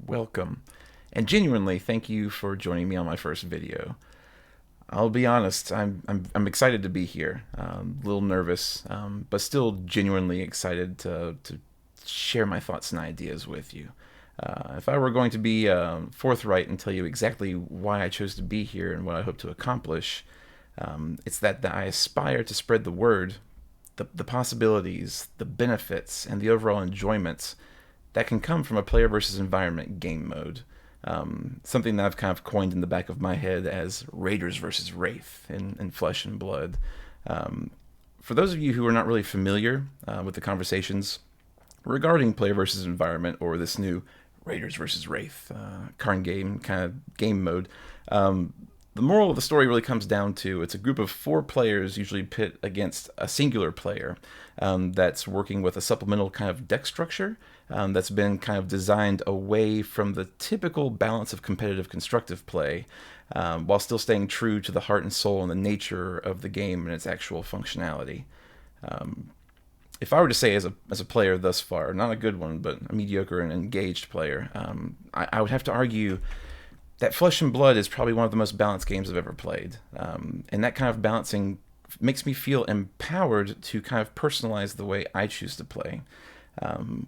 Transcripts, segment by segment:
welcome. And genuinely, thank you for joining me on my first video. I'll be honest, I'm excited to be here. A little nervous, but still genuinely excited to share my thoughts and ideas with you. If I were going to be forthright and tell you exactly why I chose to be here and what I hope to accomplish, it's that I aspire to spread the word, the possibilities, the benefits, and the overall enjoyments that can come from a player versus environment game mode. Something that I've kind of coined in the back of my head as Raiders versus Wraith in Flesh and Blood. For those of you who are not really familiar with the conversations regarding player versus environment or this new Raiders versus Wraith card game kind of game mode, the moral of the story really comes down to it's a group of 4 players usually pit against a singular player that's working with a supplemental kind of deck structure that's been kind of designed away from the typical balance of competitive constructive play while still staying true to the heart and soul and the nature of the game and its actual functionality. If I were to say as a player thus far, not a good one, but a mediocre and engaged player, I would have to argue that Flesh and Blood is probably one of the most balanced games I've ever played. And that kind of balancing makes me feel empowered to kind of personalize the way I choose to play.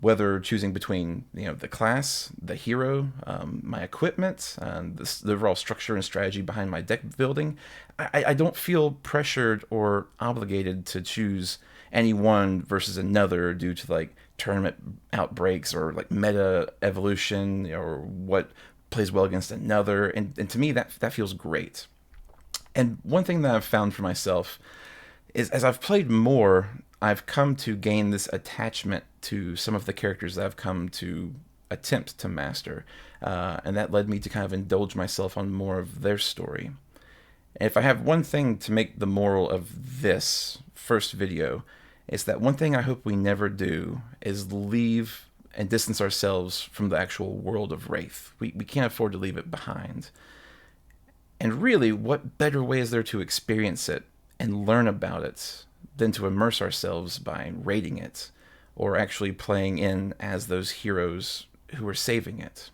Whether choosing between the class, the hero, my equipment, the overall structure and strategy behind my deck building, I don't feel pressured or obligated to choose any one versus another due to like tournament outbreaks or like meta evolution or what plays well against another, and to me that feels great. And one thing that I've found for myself is as I've played more, I've come to gain this attachment to some of the characters that I've come to attempt to master, and that led me to kind of indulge myself on more of their story. And if I have one thing to make the moral of this first video, it's that one thing I hope we never do is leave and distance ourselves from the actual world of Wraith. We can't afford to leave it behind. And really, what better way is there to experience it and learn about it than to immerse ourselves by raiding it or actually playing in as those heroes who are saving it?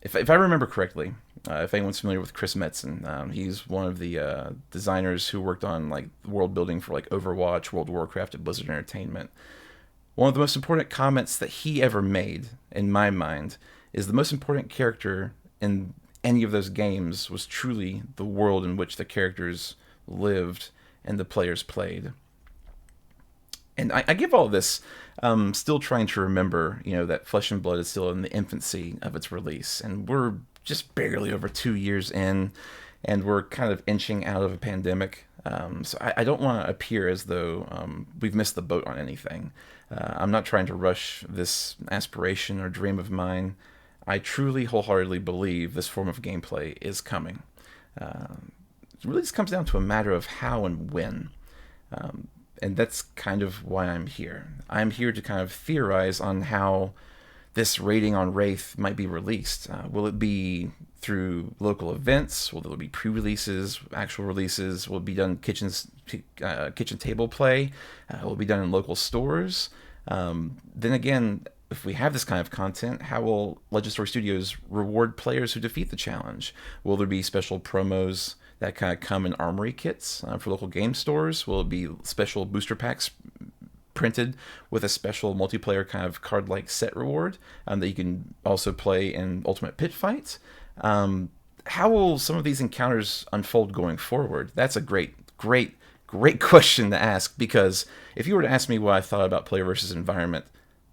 If I remember correctly, if anyone's familiar with Chris Metzen, he's one of the designers who worked on like world building for like Overwatch, World of Warcraft, and Blizzard Entertainment. One of the most important comments that he ever made, in my mind, is the most important character in any of those games was truly the world in which the characters lived and the players played. And I give all this still trying to remember, that Flesh and Blood is still in the infancy of its release, and we're just barely over 2 years in, and we're kind of inching out of a pandemic. So I don't want to appear as though we've missed the boat on anything. I'm not trying to rush this aspiration or dream of mine. I truly, wholeheartedly believe this form of gameplay is coming. It really just comes down to a matter of how and when. And that's kind of why I'm here. I'm here to kind of theorize on how this rating on Wraith might be released. Will it be through local events? Will there be pre-releases, actual releases? Will it be done kitchen table play? Will it be done in local stores? Then again, if we have this kind of content, how will Legend Story Studios reward players who defeat the challenge? Will there be special promos that kind of come in armory kits for local game stores? Will it be special booster packs printed with a special multiplayer kind of card-like set reward that you can also play in Ultimate Pit Fights? How will some of these encounters unfold going forward? That's a great question to ask, because if you were to ask me what I thought about player versus environment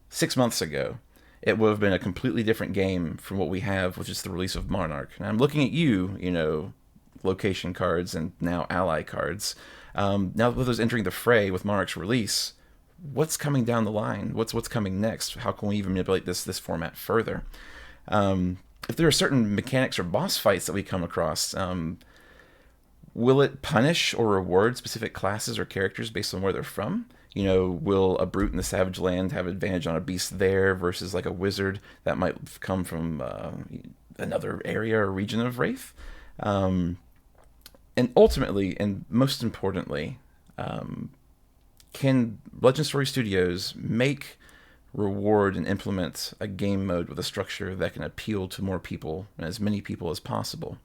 6 months ago, it would have been a completely different game from what we have with just the release of Monarch. And I'm looking at you, location cards and now ally cards. Now with those entering the fray with Monarch's release, what's coming down the line? What's coming next? How can we even manipulate this format further? If there are certain mechanics or boss fights that we come across, will it punish or reward specific classes or characters based on where they're from? Will a brute in the Savage Land have advantage on a beast there versus like a wizard that might come from another area or region of Wraith? And ultimately, and most importantly, can Legend Story Studios make reward and implement a game mode with a structure that can appeal to more people and as many people as possible.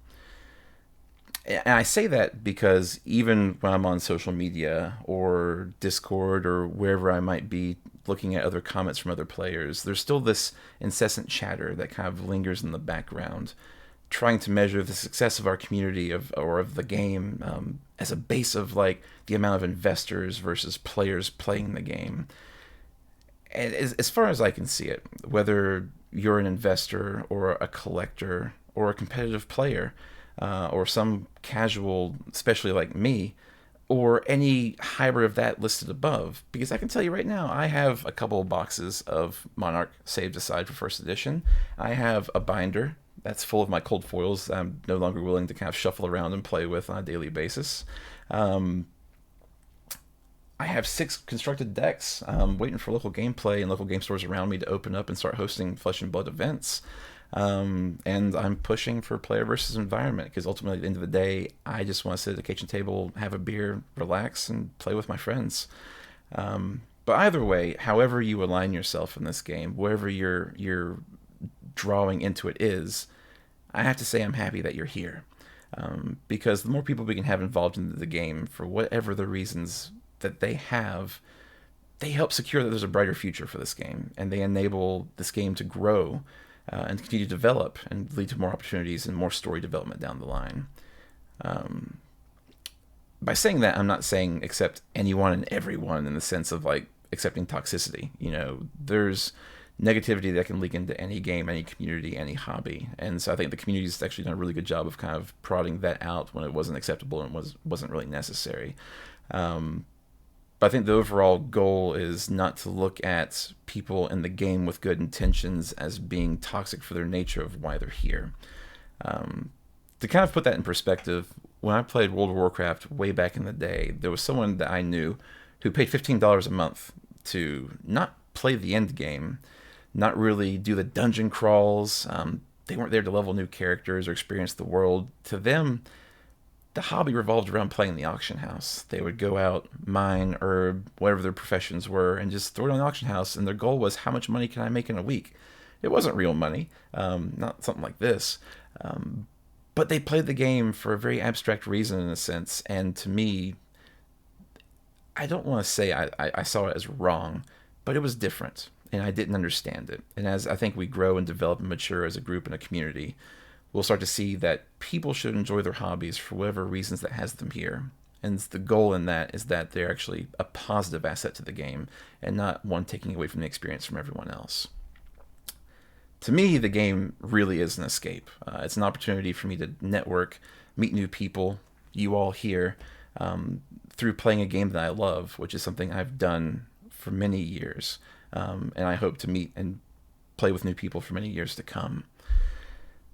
And I say that because even when I'm on social media or Discord or wherever I might be looking at other comments from other players, there's still this incessant chatter that kind of lingers in the background, trying to measure the success of our community of the game as a base of like the amount of investors versus players playing the game. And as far as I can see it, whether you're an investor or a collector or a competitive player, or some casual, especially like me, or any hybrid of that listed above. Because I can tell you right now, I have a couple of boxes of Monarch saved aside for first edition. I have a binder that's full of my cold foils that I'm no longer willing to kind of shuffle around and play with on a daily basis. I have 6 constructed decks, waiting for local gameplay and local game stores around me to open up and start hosting Flesh and Blood events. And I'm pushing for player versus environment because ultimately at the end of the day, I just want to sit at the kitchen table, have a beer, relax, and play with my friends. But either way, however you align yourself in this game, wherever your drawing into it is, I have to say I'm happy that you're here. Because the more people we can have involved in the game for whatever the reasons that they have, they help secure that there's a brighter future for this game, and they enable this game to grow and continue to develop and lead to more opportunities and more story development down the line. By saying that, I'm not saying accept anyone and everyone in the sense of like accepting toxicity. You know, there's negativity that can leak into any game, any community, any hobby. And so I think the community's actually done a really good job of kind of prodding that out when it wasn't acceptable and wasn't really necessary. But I think the overall goal is not to look at people in the game with good intentions as being toxic for their nature of why they're here. To kind of put that in perspective, when I played World of Warcraft way back in the day, there was someone that I knew who paid $15 a month to not play the end game, not really do the dungeon crawls. They weren't there to level new characters or experience the world. To them, the hobby revolved around playing the auction house. They would go out, mine, herb, whatever their professions were, and just throw it on the auction house. And their goal was, how much money can I make in a week? It wasn't real money, not something like this. But they played the game for a very abstract reason, in a sense. And to me, I don't want to say I saw it as wrong, but it was different, and I didn't understand it. And as I think we grow and develop and mature as a group and a community, we'll start to see that people should enjoy their hobbies for whatever reasons that has them here. And the goal in that is that they're actually a positive asset to the game and not one taking away from the experience from everyone else. To me, the game really is an escape. It's an opportunity for me to network, meet new people, you all here, through playing a game that I love, which is something I've done for many years. And I hope to meet and play with new people for many years to come.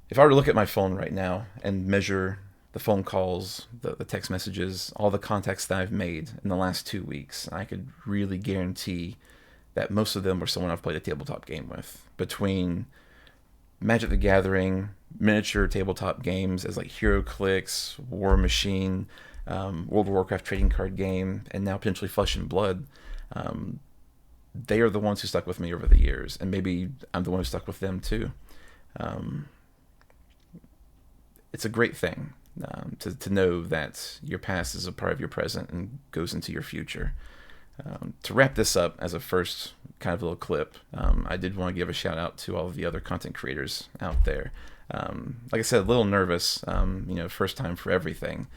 If I were to look at my phone right now and measure the phone calls, the text messages, all the contacts that I've made in the last 2 weeks, I could really guarantee that most of them were someone I've played a tabletop game with. Between Magic the Gathering, miniature tabletop games as like HeroClix, War Machine, World of Warcraft trading card game, and now potentially Flesh and Blood, they are the ones who stuck with me over the years, and maybe I'm the one who stuck with them too. It's a great thing to know that your past is a part of your present and goes into your future. To wrap this up as a first kind of little clip, I did want to give a shout out to all of the other content creators out there. Like I said, a little nervous, first time for everything.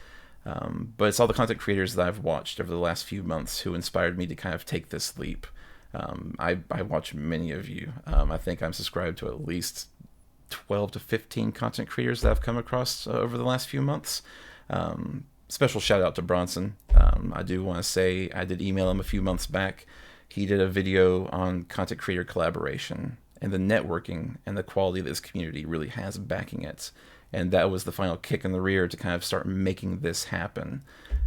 But it's all the content creators that I've watched over the last few months who inspired me to kind of take this leap. I watch many of you. I think I'm subscribed to at least 12 to 15 content creators that I've come across over the last few months. Special shout out to Bronson. I do want to say I did email him a few months back. He did a video on content creator collaboration and the networking and the quality of this community really has backing it. And that was the final kick in the rear to kind of start making this happen.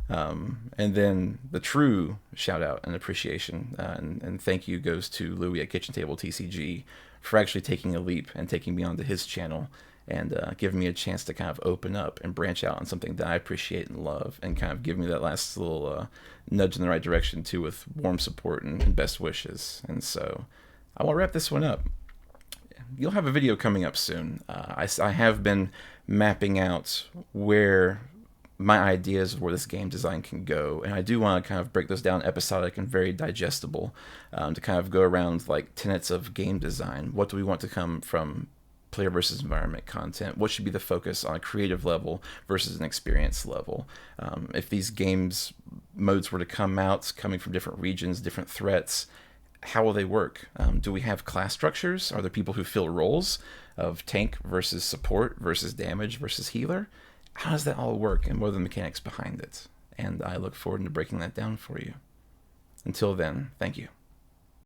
And then the true shout out and appreciation and thank you goes to Louie at Kitchen Table TCG for actually taking a leap and taking me onto his channel and giving me a chance to kind of open up and branch out on something that I appreciate and love, and kind of give me that last little nudge in the right direction too, with warm support and best wishes. And so I will wrap this one up. You'll have a video coming up soon. I have been mapping out where my ideas of where this game design can go, and I do want to kind of break those down episodic and very digestible, to kind of go around like tenets of game design. What do we want to come from player versus environment content? What should be the focus on a creative level versus an experience level? If these games modes were to come out coming from different regions, different threats, how will they work? Do we have class structures? Are there people who fill roles of tank versus support versus damage versus healer? How does that all work, and what are the mechanics behind it? And I look forward to breaking that down for you. Until then, thank you.